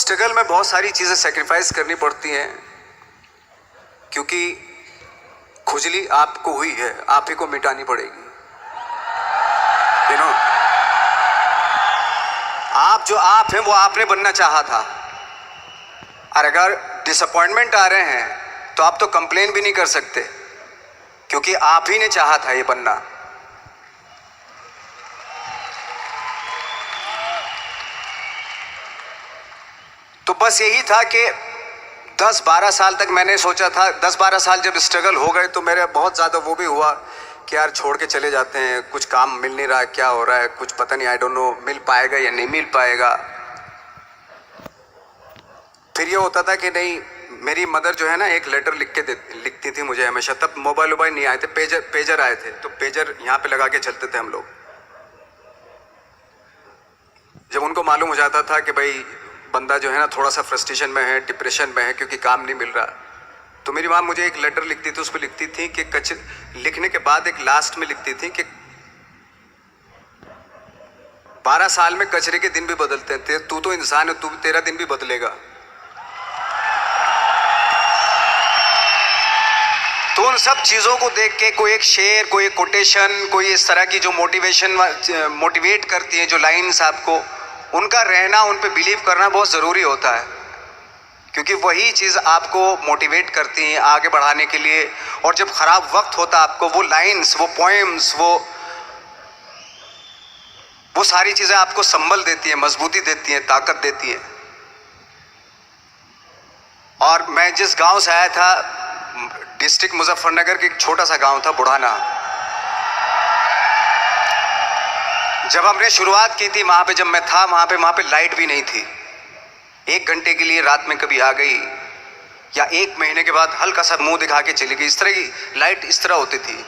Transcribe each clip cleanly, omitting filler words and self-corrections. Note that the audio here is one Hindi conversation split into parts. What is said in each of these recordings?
स्ट्रगल में बहुत सारी चीज़ें सेक्रीफाइस करनी पड़ती हैं, क्योंकि खुजली आपको हुई है, आप ही को मिटानी पड़ेगी। यू नो, आप जो आप हैं वो आपने बनना चाहा था, और अगर डिसअपॉइंटमेंट आ रहे हैं तो आप तो कंप्लेन भी नहीं कर सकते, क्योंकि आप ही ने चाहा था ये बनना। तो बस यही था कि 10-12 साल तक मैंने सोचा था, 10-12 साल जब स्ट्रगल हो गए तो मेरे बहुत ज़्यादा वो भी हुआ कि यार छोड़ के चले जाते हैं, कुछ काम मिल नहीं रहा है, क्या हो रहा है कुछ पता नहीं, आई डोंट नो मिल पाएगा या नहीं मिल पाएगा। फिर ये होता था कि नहीं, मेरी मदर जो है ना एक लेटर लिखती थी मुझे हमेशा। तब मोबाइल नहीं आए थे, पेजर आए थे, तो पेजर यहाँ पे लगा के चलते थे हम लोग। जब उनको मालूम हो जाता था कि भाई बंदा जो है ना थोड़ा सा फ्रस्ट्रेशन में है, डिप्रेशन में है, क्योंकि काम नहीं मिल रहा, तो मेरी माँ मुझे एक लेटर लिखती थी। उस पर लिखती थी कि लिखने के बाद एक लास्ट में लिखती थी कि 12 साल में कचरे के दिन भी बदलते हैं, तू तो इंसान है, तेरा दिन भी बदलेगा। तो उन सब चीज़ों को देख के कोई एक शेर, कोई एक कोटेशन, कोई इस तरह की जो मोटिवेट करती है, जो लाइन्स आपको, उनका रहना, उन पे बिलीव करना बहुत ज़रूरी होता है, क्योंकि वही चीज़ आपको मोटिवेट करती हैं आगे बढ़ाने के लिए। और जब ख़राब वक्त होता आपको, वो लाइन्स, वो पोएम्स, वो सारी चीज़ें आपको संबल देती हैं, मजबूती देती हैं, ताकत देती हैं। और मैं जिस गांव से आया था, डिस्ट्रिक्ट मुजफ्फरनगर के एक छोटा सा गांव था बुढ़ाना, जब हमने शुरुआत की थी वहाँ पे, जब मैं था वहाँ पे लाइट भी नहीं थी। 1 घंटे के लिए रात में कभी आ गई, या 1 महीने के बाद हल्का सा मुंह दिखा के चली गई। इस तरह की लाइट इस तरह होती थी।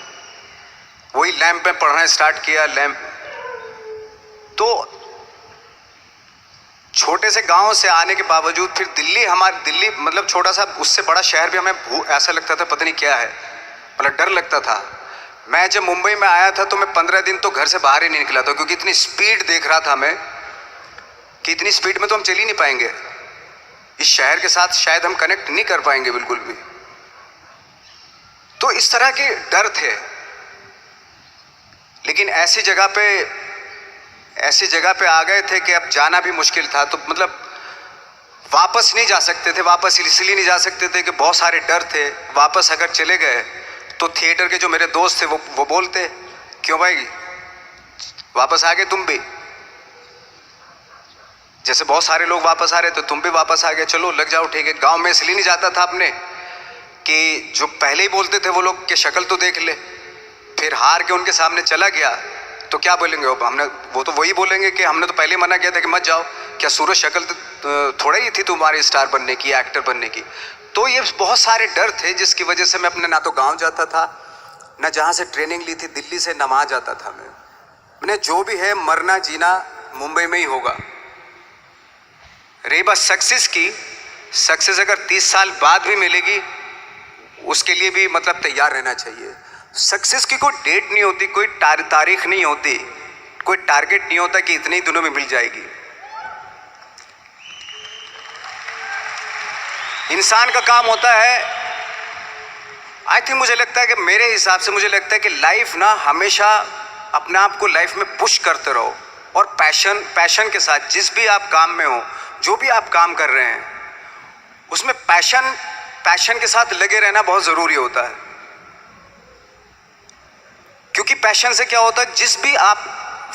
वही लैंप में पढ़ना स्टार्ट किया, लैंप। तो छोटे से गांव से आने के बावजूद फिर दिल्ली मतलब छोटा सा, उससे बड़ा शहर भी हमें ऐसा लगता था पता नहीं क्या है, मतलब डर लगता था। मैं जब मुंबई में आया था तो मैं 15 दिन तो घर से बाहर ही नहीं निकला था, क्योंकि इतनी स्पीड देख रहा था मैं कि इतनी स्पीड में तो हम चल ही नहीं पाएंगे, इस शहर के साथ शायद हम कनेक्ट नहीं कर पाएंगे बिल्कुल भी। तो इस तरह के डर थे। लेकिन ऐसी जगह पे आ गए थे कि अब जाना भी मुश्किल था। तो मतलब वापस नहीं जा सकते थे। वापस इसलिए नहीं जा सकते थे कि बहुत सारे डर थे। वापस अगर चले गए तो थिएटर के जो मेरे दोस्त थे वो बोलते, क्यों भाई वापस आ गए तुम भी, जैसे बहुत सारे लोग वापस आ रहे तो तुम भी वापस आ गए, चलो लग जाओ, ठीक है। गांव में इसलिए नहीं जाता था अपने कि जो पहले ही बोलते थे वो लोग कि शक्ल तो देख ले, फिर हार के उनके सामने चला गया तो क्या बोलेंगे वो तो वही बोलेंगे कि हमने तो पहले मना किया था कि मत जाओ, क्या सूरज शक्ल तो थोड़ा ही थी तुम्हारी स्टार बनने की, एक्टर बनने की। तो ये बहुत सारे डर थे जिसकी वजह से मैं अपने ना तो गांव जाता था, ना जहाँ से ट्रेनिंग ली थी दिल्ली से, ना वहाँ जाता था। मैंने जो भी है मरना जीना मुंबई में ही होगा। रही बात सक्सेस की, सक्सेस अगर 30 साल बाद भी मिलेगी उसके लिए भी मतलब तैयार रहना चाहिए। सक्सेस की कोई डेट नहीं होती, कोई तारीख नहीं होती, कोई टारगेट नहीं होता कि इतने ही दिनों में मिल जाएगी। इंसान का काम होता है, आई थिंक मुझे लगता है कि मेरे हिसाब से मुझे लगता है कि लाइफ ना हमेशा अपने आप को लाइफ में पुश करते रहो, और पैशन के साथ जिस भी आप काम में हो, जो भी आप काम कर रहे हैं उसमें पैशन के साथ लगे रहना बहुत ज़रूरी होता है। क्योंकि पैशन से क्या होता है, जिस भी आप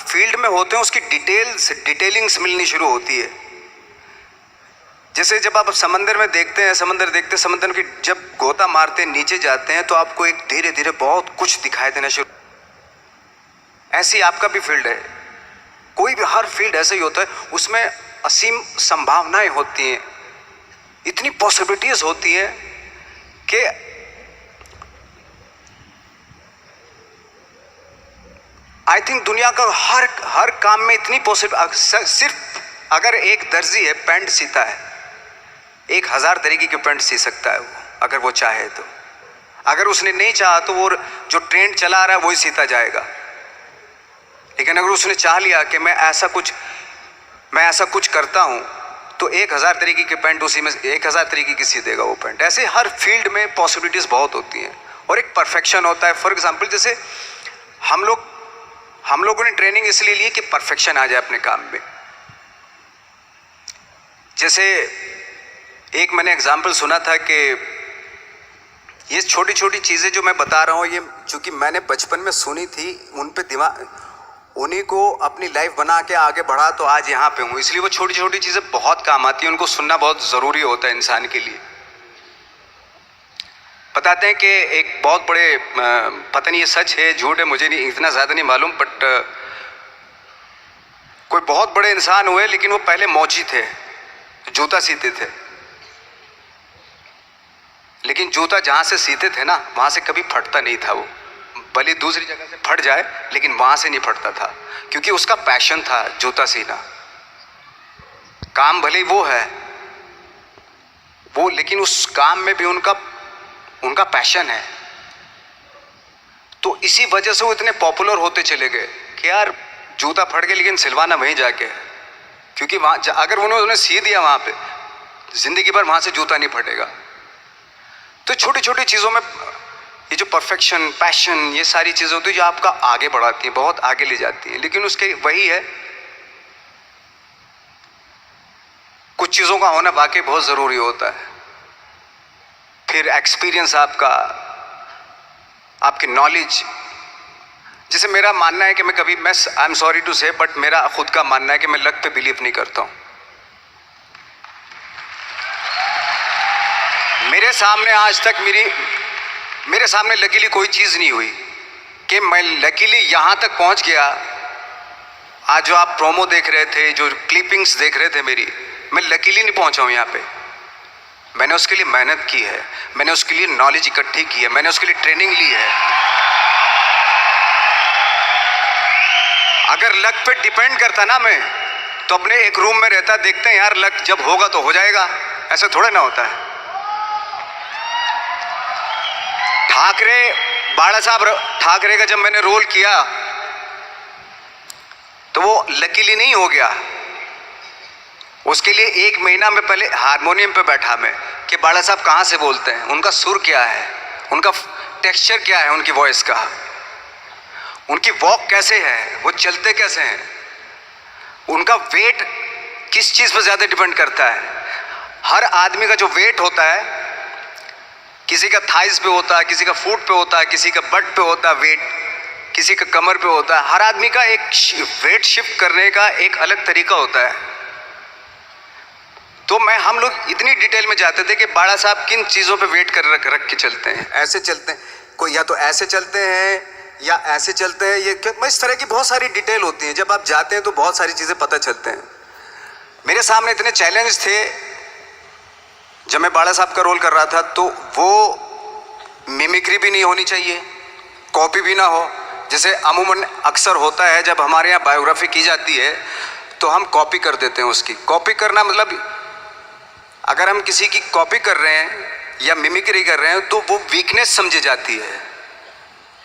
फील्ड में होते हैं उसकी डिटेलिंग्स मिलनी शुरू होती है। जैसे जब आप समंदर में देखते हैं, समंदर की जब गोता मारते हैं, नीचे जाते हैं तो आपको एक धीरे धीरे बहुत कुछ दिखाई देना शुरू। ऐसी आपका भी फील्ड है, कोई भी हर फील्ड ऐसा ही होता है, उसमें असीम संभावनाएं होती हैं, इतनी पॉसिबिलिटीज होती हैं कि आई थिंक दुनिया का हर काम में इतनी सिर्फ अगर एक दर्जी है पैंट सीता है, 1000 तरीके के पैंट सी सकता है वो, अगर वो चाहे तो। अगर उसने नहीं चाहा तो वो जो ट्रेंड चला आ रहा है वही सीता जाएगा। लेकिन अगर उसने चाह लिया कि मैं ऐसा कुछ करता हूँ, तो 1000 तरीके के पेंट उसी में 1000 तरीके की सी देगा वो पेंट। ऐसे हर फील्ड में पॉसिबिलिटीज़ बहुत होती हैं और एक परफेक्शन होता है। फॉर एग्जांपल जैसे हम लोगों ने ट्रेनिंग इसलिए ली कि परफेक्शन आ जाए अपने काम में। जैसे एक मैंने एग्जांपल सुना था कि ये छोटी छोटी चीज़ें जो मैं बता रहा हूँ, ये चूँकि मैंने बचपन में सुनी थी, उन पे दिमाग, उन्हीं को अपनी लाइफ बना के आगे बढ़ा तो आज यहाँ पे हूँ। इसलिए वो छोटी छोटी चीज़ें बहुत काम आती हैं, उनको सुनना बहुत ज़रूरी होता है इंसान के लिए। बताते हैं कि एक बहुत बड़े, पता नहीं ये सच है झूठ है, मुझे नहीं इतना ज़्यादा नहीं मालूम, बट कोई बहुत बड़े इंसान हुए लेकिन वो पहले मौची थे, जूता सीते थे। लेकिन जूता जहाँ से सीते थे ना वहाँ से कभी फटता नहीं था। वो भले दूसरी जगह से फट जाए लेकिन वहाँ से नहीं फटता था, क्योंकि उसका पैशन था जूता सीना। काम भले वो है वो, लेकिन उस काम में भी उनका पैशन है। तो इसी वजह से वो इतने पॉपुलर होते चले गए कि यार जूता फट गया लेकिन सिलवाना वहीं जाके है, क्योंकि वहाँ अगर उन्होंने सी दिया वहाँ पे जिंदगी भर वहाँ से जूता नहीं फटेगा। तो छोटी छोटी चीज़ों में ये जो परफेक्शन, पैशन, ये सारी चीज़ें होती है जो आपका आगे बढ़ाती हैं, बहुत आगे ले जाती हैं। लेकिन उसके वही है, कुछ चीज़ों का होना वाकई बहुत ज़रूरी होता है। फिर एक्सपीरियंस आपका, आपकी नॉलेज। जैसे मेरा मानना है कि मैं आई एम सॉरी टू से, बट मेरा खुद का मानना है कि मैं लक पे बिलीव नहीं करता हूँ। मेरे सामने आज तक मेरे सामने लकीली कोई चीज़ नहीं हुई कि मैं लकीली यहाँ तक पहुँच गया। आज जो आप प्रोमो देख रहे थे, जो क्लिपिंग्स देख रहे थे मेरी, मैं लकीली नहीं पहुँचा हूँ यहाँ पे। मैंने उसके लिए मेहनत की है, मैंने उसके लिए नॉलेज इकट्ठी की है, मैंने उसके लिए ट्रेनिंग ली है। अगर लक पे डिपेंड करता ना मैं, तो अपने एक रूम में रहता, देखते हैं यार लक जब होगा तो हो जाएगा, ऐसा थोड़ा ना होता है। बाला साहब ठाकरे का जब मैंने रोल किया तो वो लकीली नहीं हो गया। उसके लिए 1 महीना में पहले हारमोनियम पे बैठा मैं कि बाला साहब कहाँ से बोलते हैं, उनका सुर क्या है, उनका टेक्सचर क्या है, उनकी वॉइस का, उनकी वॉक कैसे है, वो चलते कैसे हैं, उनका वेट किस चीज़ पर ज़्यादा डिपेंड करता है। हर आदमी का जो वेट होता है, किसी का थाइस पे होता है, किसी का फुट पे होता है, किसी का बट पे होता है वेट, किसी का कमर पे होता है। हर आदमी का एक वेट शिफ्ट करने का एक अलग तरीका होता है। तो हम लोग इतनी डिटेल में जाते थे कि बाड़ा साहब किन चीज़ों पे वेट कर रख के चलते हैं, ऐसे चलते हैं, कोई या तो ऐसे चलते हैं या ऐसे चलते हैं, ये इस तरह की बहुत सारी डिटेल होती है। जब आप जाते हैं तो बहुत सारी चीज़ें पता चलते हैं। मेरे सामने इतने चैलेंज थे जब मैं बाड़ा साहब का रोल कर रहा था, तो वो मिमिक्री भी नहीं होनी चाहिए, कॉपी भी ना हो। जैसे अमूमन अक्सर होता है जब हमारे यहाँ बायोग्राफी की जाती है तो हम कॉपी कर देते हैं। उसकी कॉपी करना मतलब अगर हम किसी की कॉपी कर रहे हैं या मिमिक्री कर रहे हैं तो वो वीकनेस समझी जाती है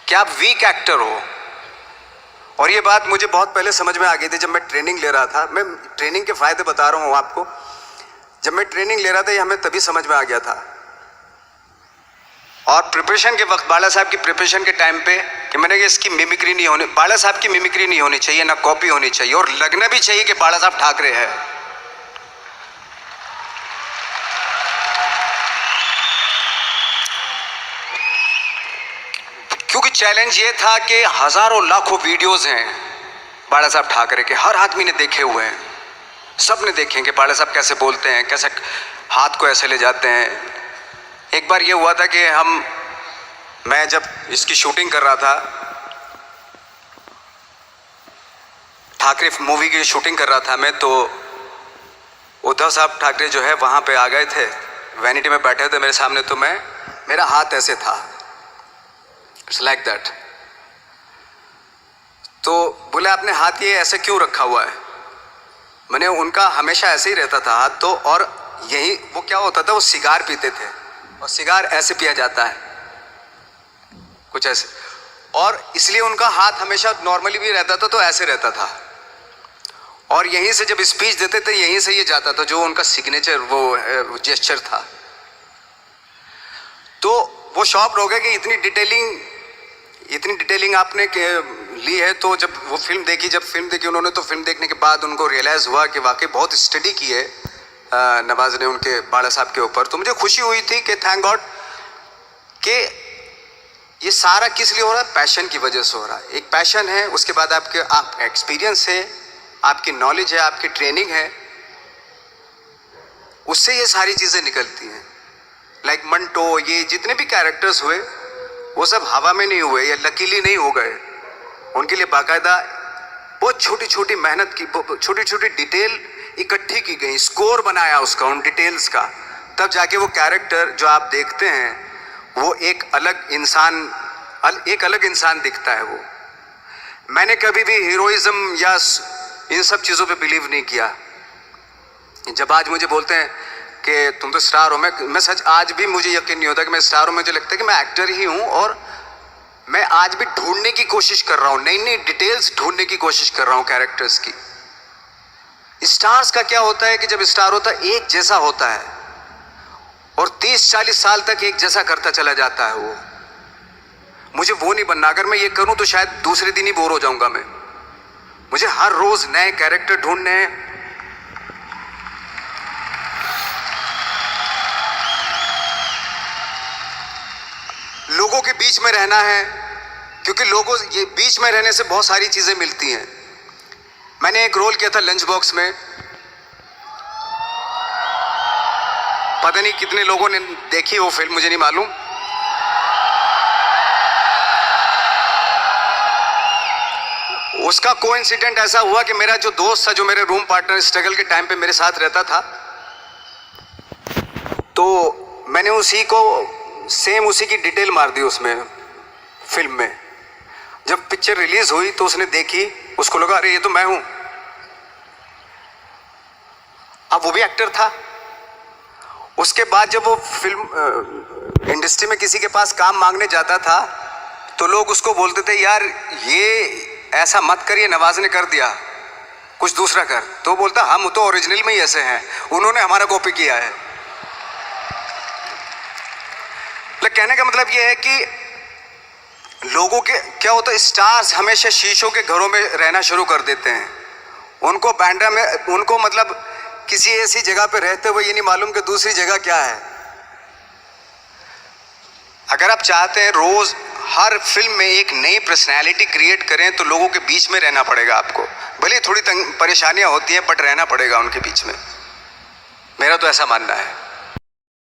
कि आप वीक एक्टर हो। और ये बात मुझे बहुत पहले समझ में आ गई थी जब मैं ट्रेनिंग ले रहा था। मैं ट्रेनिंग के फ़ायदे बता रहा हूँ आपको। जब मैं ट्रेनिंग ले रहा था ये हमें तभी समझ में आ गया था। और प्रिपरेशन के वक्त, बाला साहब की प्रिपरेशन के टाइम पे, कि मैंने कि इसकी मिमिक्री नहीं होनी, बाला साहब की मिमिक्री नहीं होनी चाहिए, ना कॉपी होनी चाहिए, और लगना भी चाहिए कि बाला साहब ठाकरे है। क्योंकि चैलेंज ये था कि हजारों लाखों वीडियोस हैं बाला साहब ठाकरे के, हर आदमी ने देखे हुए हैं, सब ने देखे कि बाला साहब कैसे बोलते हैं, कैसे हाथ को ऐसे ले जाते हैं। एक बार ये हुआ था कि मैं जब इसकी शूटिंग कर रहा था, ठाकरे मूवी की शूटिंग कर रहा था मैं, तो उद्धव साहब ठाकरे जो है वहाँ पे आ गए थे, वैनिटी में बैठे थे मेरे सामने। तो मेरा हाथ ऐसे था, इट्स लाइक दैट। तो बोले आपने हाथ ये ऐसे क्यों रखा हुआ है? मैंने उनका हमेशा ऐसे ही रहता था हाथ। तो और यही वो क्या होता था, वो सिगार पीते थे और सिगार ऐसे पिया जाता है कुछ ऐसे, और इसलिए उनका हाथ हमेशा नॉर्मली भी रहता था तो ऐसे रहता था। और यहीं से जब स्पीच देते थे यहीं से ये जाता था, जो उनका सिग्नेचर वो जेस्चर था। तो वो शॉक्ड हो गए कि इतनी डिटेलिंग आपने ली है। तो जब वो फिल्म देखी उन्होंने, तो फिल्म देखने के बाद उनको रियलाइज़ हुआ कि वाकई बहुत स्टडी की है नवाज ने उनके बाड़ा साहब के ऊपर। तो मुझे खुशी हुई थी कि थैंक गॉड कि ये सारा किस लिए हो रहा है, पैशन की वजह से हो रहा है। एक पैशन है, उसके बाद आपका एक्सपीरियंस है, आपकी नॉलेज है, आपकी ट्रेनिंग है, उससे ये सारी चीज़ें निकलती हैं। लाइक मंटो, ये जितने भी कैरेक्टर्स हुए वो सब हवा में नहीं हुए या लकीली नहीं हो गए। उनके लिए बाकायदा बहुत छोटी छोटी मेहनत की, छोटी छोटी डिटेल इकट्ठी की गई, स्कोर बनाया उसका, उन डिटेल्स का, तब जाके वो कैरेक्टर जो आप देखते हैं वो एक अलग इंसान दिखता है। वो मैंने कभी भी हीरोइज्म या इन सब चीज़ों पे बिलीव नहीं किया। जब आज मुझे बोलते हैं कि तुम तो स्टार हो, मैं सच आज भी मुझे यकीन नहीं होता कि मैं स्टार हूँ। मुझे लगता है कि मैं एक्टर ही हूँ और मैं आज भी ढूंढने की कोशिश कर रहा हूँ, नई नई डिटेल्स ढूंढने की कोशिश कर रहा हूँ कैरेक्टर्स की। स्टार्स का क्या होता है कि जब स्टार होता है एक जैसा होता है और 30-40 साल तक एक जैसा करता चला जाता है। वो मुझे वो नहीं बनना। अगर मैं ये करूं तो शायद दूसरे दिन ही बोर हो जाऊंगा मैं। मुझे हर रोज नए कैरेक्टर ढूंढने हैं। लोगों के बीच में रहना है, क्योंकि लोगों ये बीच में रहने से बहुत सारी चीजें मिलती हैं। मैंने एक रोल किया था लंच बॉक्स में, पता नहीं कितने लोगों ने देखी वो फिल्म, मुझे नहीं मालूम। उसका कोइंसिडेंट ऐसा हुआ कि मेरा जो दोस्त था, जो मेरे रूम पार्टनर स्ट्रगल के टाइम पे मेरे साथ रहता था, तो मैंने उसी की डिटेल मार दी उसमें फिल्म में। जब पिक्चर रिलीज हुई तो उसने देखी, उसको लगा अरे ये तो मैं हूं। अब वो भी एक्टर था। उसके बाद जब वो फिल्म इंडस्ट्री में किसी के पास काम मांगने जाता था तो लोग उसको बोलते थे यार ये ऐसा मत कर, ये नवाज ने कर दिया, कुछ दूसरा कर। तो बोलता हम तो ओरिजिनल में ही ऐसे हैं, उन्होंने हमारा कॉपी किया है। कहने का मतलब ये है कि लोगों के क्या होता है, स्टार्स हमेशा शीशों के घरों में रहना शुरू कर देते हैं। उनको बांद्रा में, उनको मतलब किसी ऐसी जगह पे रहते हुए ये नहीं मालूम कि दूसरी जगह क्या है। अगर आप चाहते हैं रोज हर फिल्म में एक नई पर्सनैलिटी क्रिएट करें तो लोगों के बीच में रहना पड़ेगा आपको। भले थोड़ी परेशानियां होती हैं बट रहना पड़ेगा उनके बीच में। मेरा तो ऐसा मानना है।